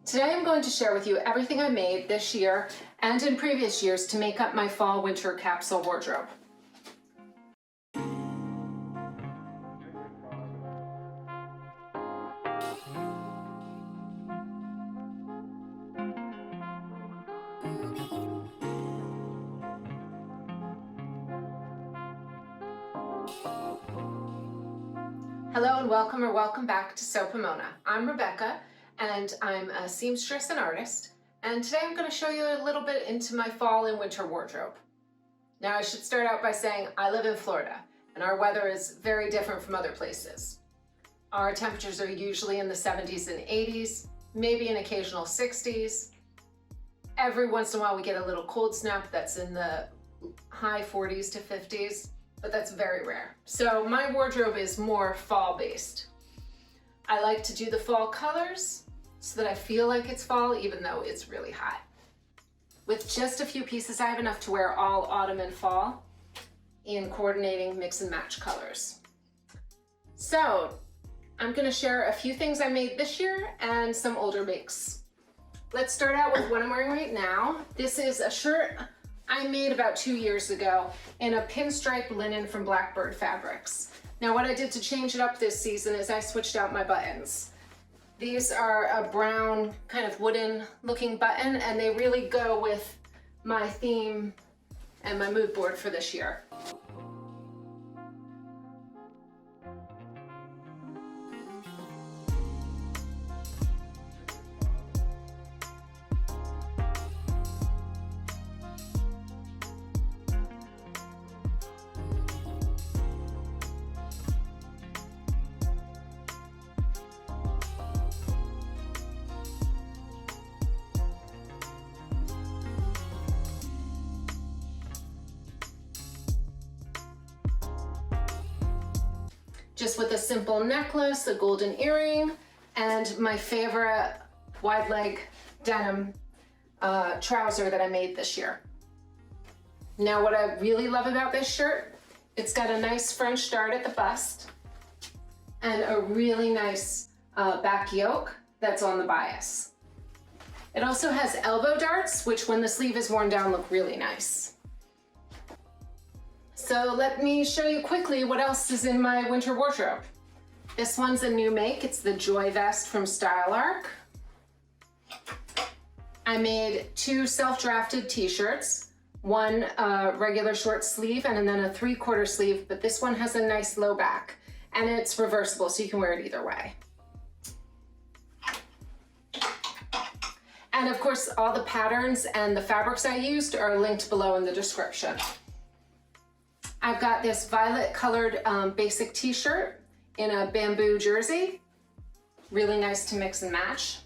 Today I'm going to share with you everything I made this year and in previous years to make up my Fall Winter Capsule Wardrobe. Hello and welcome back to Sew Pomona. I'm Rebecca and I'm a seamstress and artist, and today I'm going to show you a little bit into my fall and winter wardrobe. Now I should start out by saying I live in Florida and our weather is very different from other places. Our temperatures are usually in the 70s and 80s, maybe an occasional 60s. Every once in a while we get a little cold snap that's in the high 40s to 50s. But that's very rare. So my wardrobe is more fall based. I like to do the fall colors so that I feel like it's fall even though it's really hot. With just a few pieces, I have enough to wear all autumn and fall in coordinating mix and match colors. So I'm gonna share a few things I made this year and some older makes. Let's start out with what I'm wearing right now. This is a shirt I made about 2 years ago in a pinstripe linen from Blackbird fabrics. Now what I did to change it up this season is I switched out my buttons. These are a brown kind of wooden looking button and they really go with my theme and my mood board for this year. Just with a simple necklace, a golden earring, and my favorite wide leg denim trouser that I made this year. Now what I really love about this shirt, it's got a nice French dart at the bust and a really nice back yoke that's on the bias. It also has elbow darts, which when the sleeve is worn down look really nice. So let me show you quickly what else is in my winter wardrobe. This one's a new make. It's the Joy Vest from Style Arc. I made 2 self-drafted t-shirts, one regular short sleeve and then a 3/4 sleeve, but this one has a nice low back and it's reversible so you can wear it either way. And of course, all the patterns and the fabrics I used are linked below in the description. I've got this violet colored basic t-shirt in a bamboo jersey. Really nice to mix and match.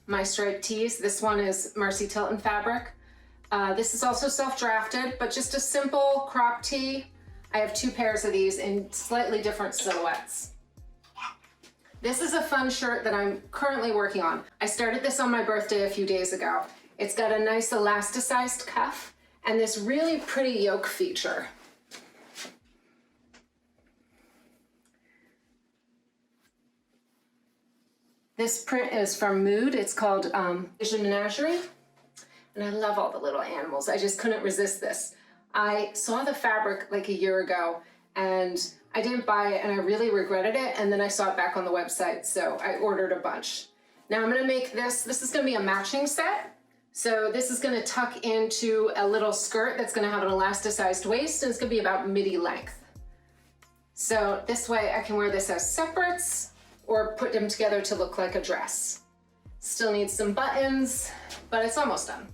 My striped tees, this one is Marcy Tilton fabric. This is also self-drafted, but just a simple crop tee. I have 2 pairs of these in slightly different silhouettes. This is a fun shirt that I'm currently working on. I started this on my birthday a few days ago. It's got a nice elasticized cuff and this really pretty yoke feature. This print is from Mood. It's called Vision Menagerie. And I love all the little animals. I just couldn't resist this. I saw the fabric like a year ago and I didn't buy it and I really regretted it. And then I saw it back on the website, so I ordered a bunch. Now I'm gonna make this is gonna be a matching set. So this is gonna tuck into a little skirt that's gonna have an elasticized waist and it's gonna be about midi length. So this way I can wear this as separates or put them together to look like a dress. Still needs some buttons, but it's almost done.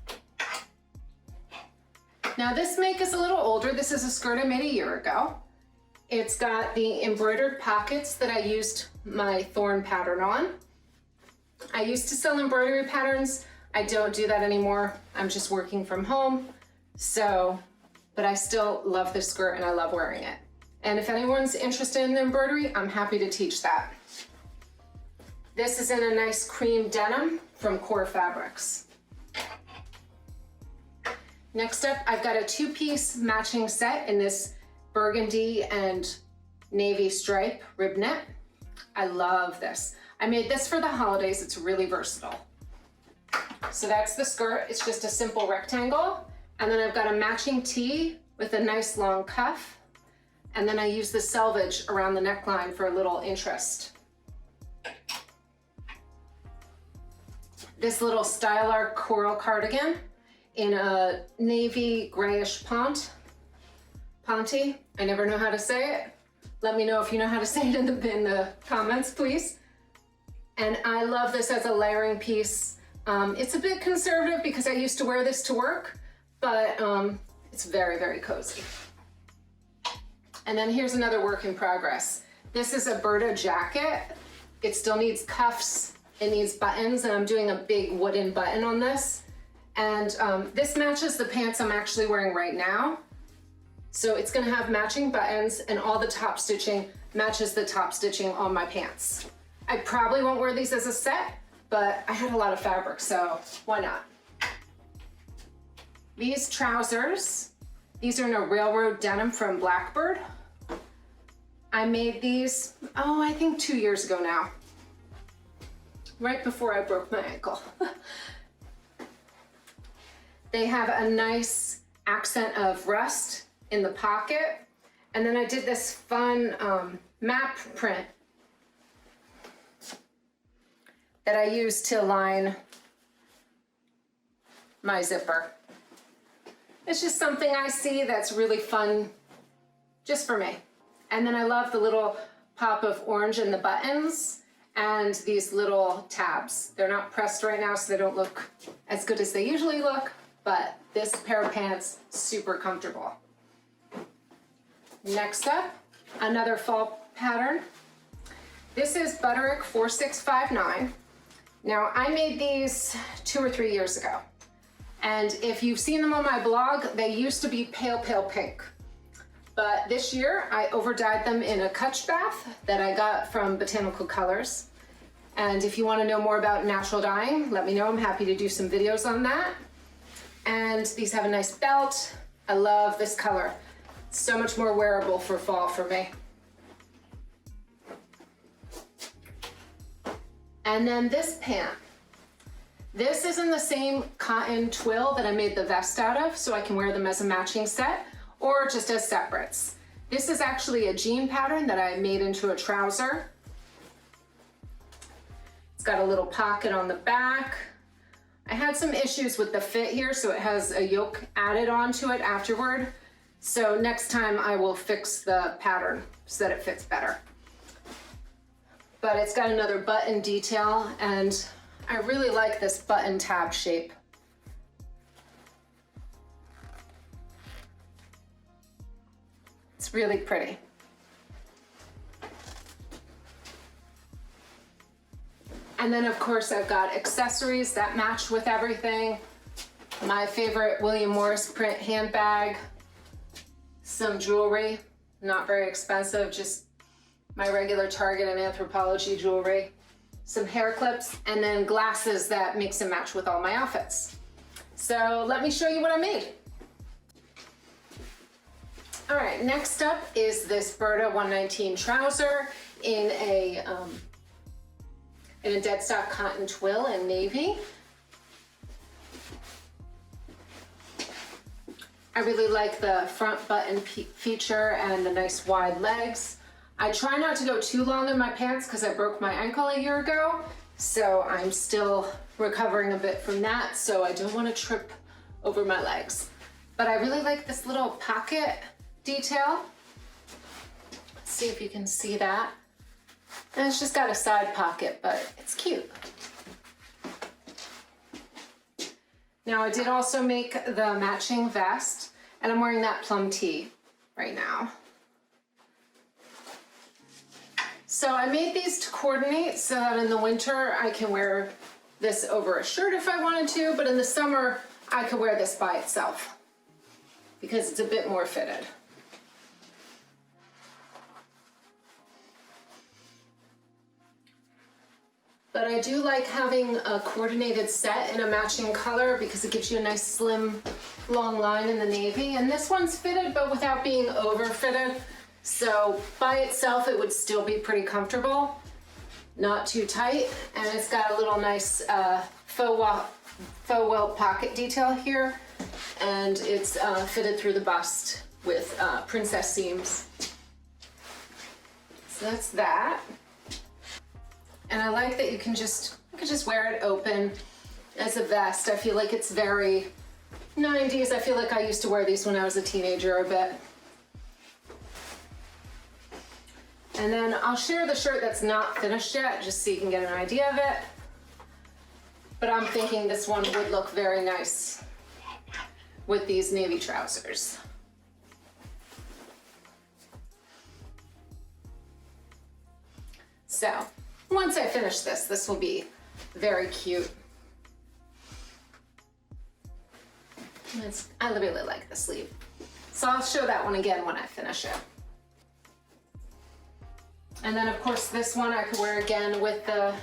Now this make is a little older. This is a skirt I made a year ago. It's got the embroidered pockets that I used my thorn pattern on. I used to sell embroidery patterns. I don't do that anymore. I'm just working from home. But I still love this skirt and I love wearing it. And if anyone's interested in the embroidery, I'm happy to teach that. This is in a nice cream denim from Core Fabrics. Next up, I've got a 2-piece matching set in this burgundy and navy stripe rib knit. I love this. I made this for the holidays. It's really versatile. So that's the skirt. It's just a simple rectangle. And then I've got a matching tee with a nice long cuff. And then I use the selvage around the neckline for a little interest. This little styler coral cardigan in a navy grayish ponte. I never know how to say it. Let me know if you know how to say it in the comments, please. And I love this as a layering piece. It's a bit conservative because I used to wear this to work, but it's very, very cozy. And then here's another work in progress. This is a Burda jacket. It still needs cuffs, it needs buttons, and I'm doing a big wooden button on this. And this matches the pants I'm actually wearing right now. So it's gonna have matching buttons, and all the top stitching matches the top stitching on my pants. I probably won't wear these as a set, but I had a lot of fabric, so why not? These trousers, these are in a railroad denim from Blackbird. I made these, I think 2 years ago now, right before I broke my ankle. They have a nice accent of rust in the pocket. And then I did this fun map print that I used to line my zipper. It's just something I see that's really fun just for me. And then I love the little pop of orange in the buttons and these little tabs. They're not pressed right now, so they don't look as good as they usually look, but this pair of pants, super comfortable. Next up, another fall pattern. This is Butterick 4659. Now, I made these 2 or 3 years ago. And if you've seen them on my blog, they used to be pale, pale pink. But this year, I overdyed them in a Kutch bath that I got from Botanical Colors. And if you want to know more about natural dyeing, let me know. I'm happy to do some videos on that. And these have a nice belt. I love this color. So much more wearable for fall for me. And then this pant. This is in the same cotton twill that I made the vest out of, so I can wear them as a matching set or just as separates. This is actually a jean pattern that I made into a trouser. It's got a little pocket on the back. I had some issues with the fit here, so it has a yoke added onto it afterward. So next time I will fix the pattern so that it fits better. But it's got another button detail, and I really like this button tab shape. It's really pretty. And then of course I've got accessories that match with everything. My favorite William Morris print handbag, some jewelry, not very expensive, just my regular Target and Anthropologie jewelry, some hair clips, and then glasses that mix and match with all my outfits. So let me show you what I made. All right, next up is this Burda 119 trouser in a Deadstock cotton twill in navy. I really like the front button feature and the nice wide legs. I try not to go too long in my pants because I broke my ankle a year ago, so I'm still recovering a bit from that, so I don't want to trip over my legs. But I really like this little pocket detail. Let's see if you can see that. And it's just got a side pocket, but it's cute. Now I did also make the matching vest, and I'm wearing that plum tee right now. So I made these to coordinate so that in the winter I can wear this over a shirt if I wanted to, but in the summer I could wear this by itself because it's a bit more fitted. But I do like having a coordinated set in a matching color because it gives you a nice slim long line in the navy. And this one's fitted but without being over fitted. So by itself, it would still be pretty comfortable. not too tight, and it's got a little nice faux welt pocket detail here, and it's fitted through the bust with princess seams. So that's that. And I like that you can just wear it open as a vest. I feel like it's very 90s. I feel like I used to wear these when I was a teenager a bit. And then I'll share the shirt that's not finished yet, just so you can get an idea of it. But I'm thinking this one would look very nice with these navy trousers. So once I finish this, this will be very cute. I really like the sleeve. So I'll show that one again when I finish it. And then of course this one I could wear again with the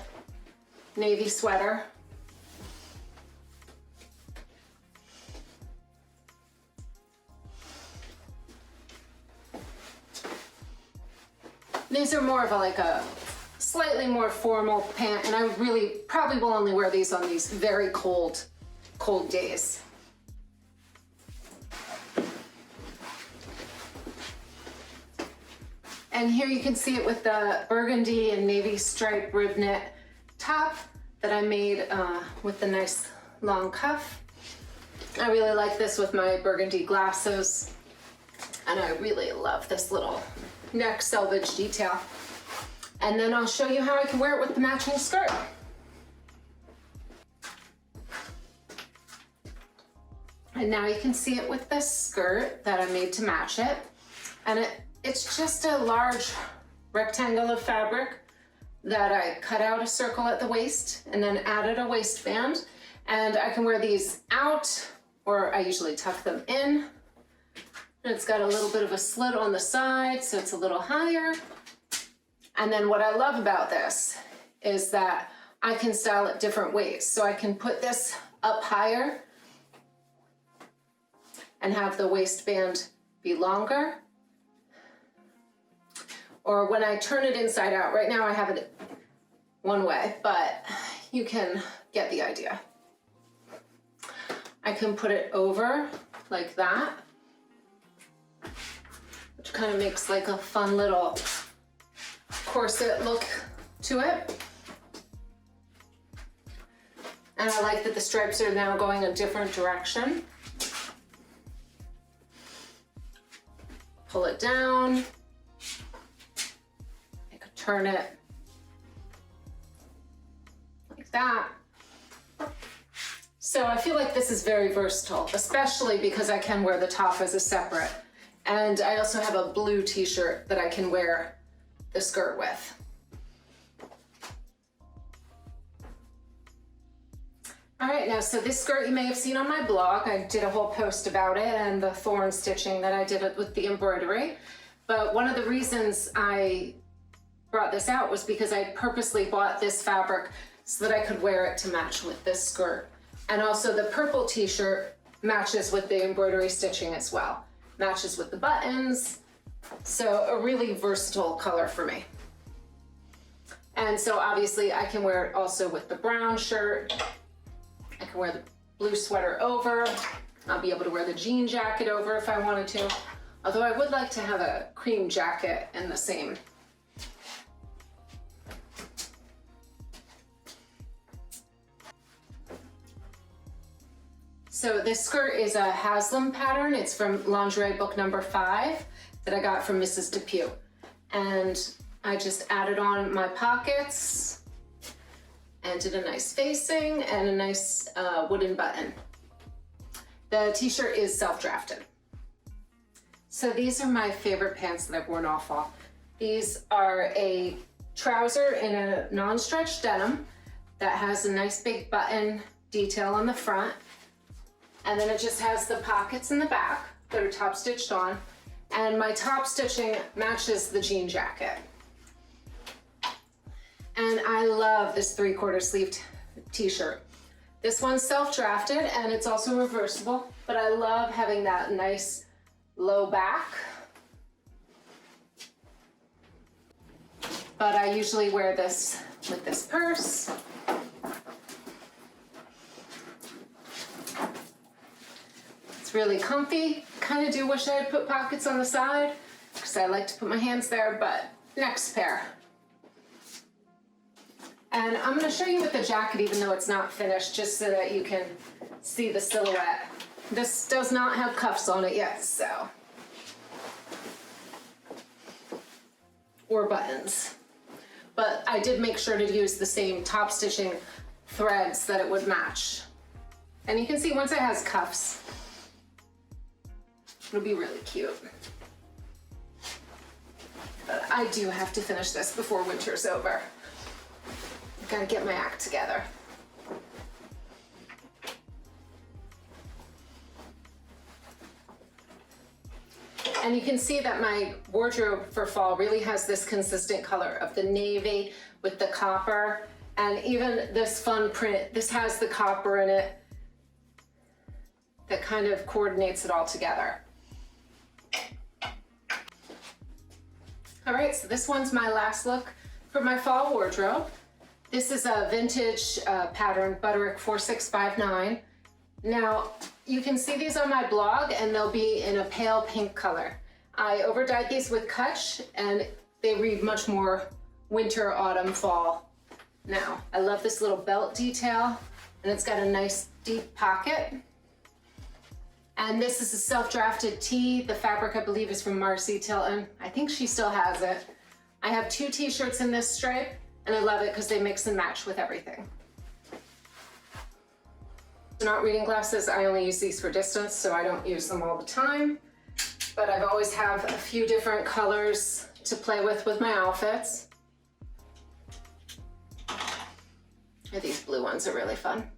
navy sweater. These are more of like a slightly more formal pant, and I really probably will only wear these on these very cold days. And here you can see it with the burgundy and navy stripe rib knit top that I made with the nice long cuff. I really like this with my burgundy glasses, and I really love this little neck selvage detail. And then I'll show you how I can wear it with the matching skirt. And now you can see it with this skirt that I made to match it. And it's just a large rectangle of fabric that I cut out a circle at the waist and then added a waistband. And I can wear these out, or I usually tuck them in. And it's got a little bit of a slit on the side, so it's a little higher. And then what I love about this is that I can style it different ways. So I can put this up higher and have the waistband be longer. Or when I turn it inside out, right now I have it one way, but you can get the idea. I can put it over like that, which kind of makes like a fun little corset look to it. And I like that the stripes are now going a different direction. Pull it down. I could turn it like that. So I feel like this is very versatile, especially because I can wear the top as a separate. And I also have a blue t-shirt that I can wear the skirt with. All right, now, so this skirt you may have seen on my blog. I did a whole post about it and the thorn stitching that I did with the embroidery. But one of the reasons I brought this out was because I purposely bought this fabric so that I could wear it to match with this skirt. And also the purple t-shirt matches with the embroidery stitching as well. Matches with the buttons. So a really versatile color for me. And so obviously I can wear it also with the brown shirt. I can wear the blue sweater over. I'll be able to wear the jean jacket over if I wanted to. Although I would like to have a cream jacket in the same. So this skirt is a Haslam pattern. It's from lingerie book number 5 that I got from Mrs. Depew. And I just added on my pockets and did a nice facing and a nice wooden button. The t-shirt is self-drafted. So these are my favorite pants that I've worn all fall. These are a trouser in a non-stretch denim that has a nice big button detail on the front. And then it just has the pockets in the back that are top stitched on. And my top stitching matches the jean jacket. And I love this 3/4 sleeved t-shirt. This one's self-drafted and it's also reversible, but I love having that nice low back. But I usually wear this with this purse. It's really comfy. Kind of do wish I had put pockets on the side because I like to put my hands there, but next pair. And I'm going to show you with the jacket, even though it's not finished, just so that you can see the silhouette. This does not have cuffs on it yet, so. Or buttons. But I did make sure to use the same top stitching threads that it would match. And you can see once it has cuffs, it'll be really cute. But I do have to finish this before winter's over. Gotta get my act together. And you can see that my wardrobe for fall really has this consistent color of the navy with the copper, and even this fun print, this has the copper in it that kind of coordinates it all together. All right, so this one's my last look for my fall wardrobe. This is a vintage pattern, Butterick 4659. Now, you can see these on my blog and they'll be in a pale pink color. I overdyed these with Kutch and they read much more winter, autumn, fall. Now, I love this little belt detail and it's got a nice deep pocket. And this is a self-drafted tee. The fabric, I believe, is from Marcy Tilton. I think she still has it. I have 2 t-shirts in this stripe. And I love it because they mix and match with everything. They're not reading glasses. I only use these for distance, so I don't use them all the time. But I've always have a few different colors to play with my outfits. And these blue ones are really fun.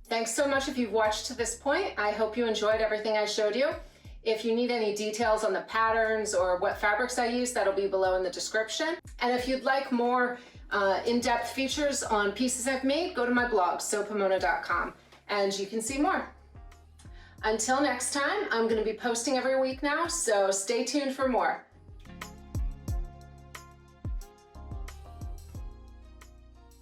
Thanks so much if you've watched to this point. I hope you enjoyed everything I showed you. If you need any details on the patterns or what fabrics I use, that'll be below in the description. And if you'd like more in-depth features on pieces I've made, go to my blog, sopomona.com, and you can see more. Until next time, I'm going to be posting every week now, so stay tuned for more.